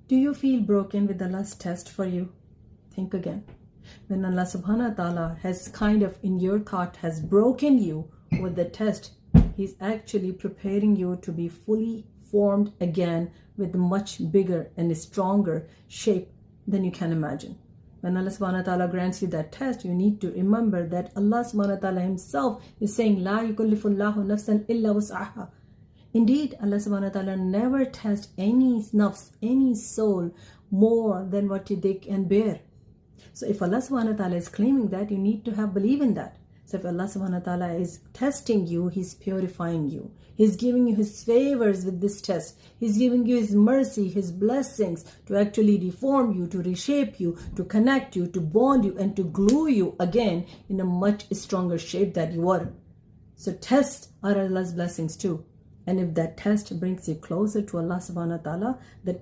Do you feel broken with Allah's test for you? Think again. When Allah subhanahu wa ta'ala has kind of in your thought has broken you with the test, He's actually preparing you to be fully formed again with much bigger and stronger shape than you can imagine. When Allah subhanahu wa ta'ala grants you that test, you need to remember that Allah subhanahu wa ta'ala Himself is saying, La yukallifullahu nafsan illa wus'aha. Indeed, Allah subhanahu wa ta'ala never tests any nafs, any soul more than what they can bear. So if Allah subhanahu wa ta'ala is claiming that, you need to have belief in that. So if Allah subhanahu wa ta'ala is testing you, He's purifying you. He's giving you His favors with this test. He's giving you His mercy, His blessings to actually reform you, to reshape you, to connect you, to bond you, and to glue you again in a much stronger shape that you were. So tests are Allah's blessings too. And if that test brings you closer to Allah subhanahu wa ta'ala, that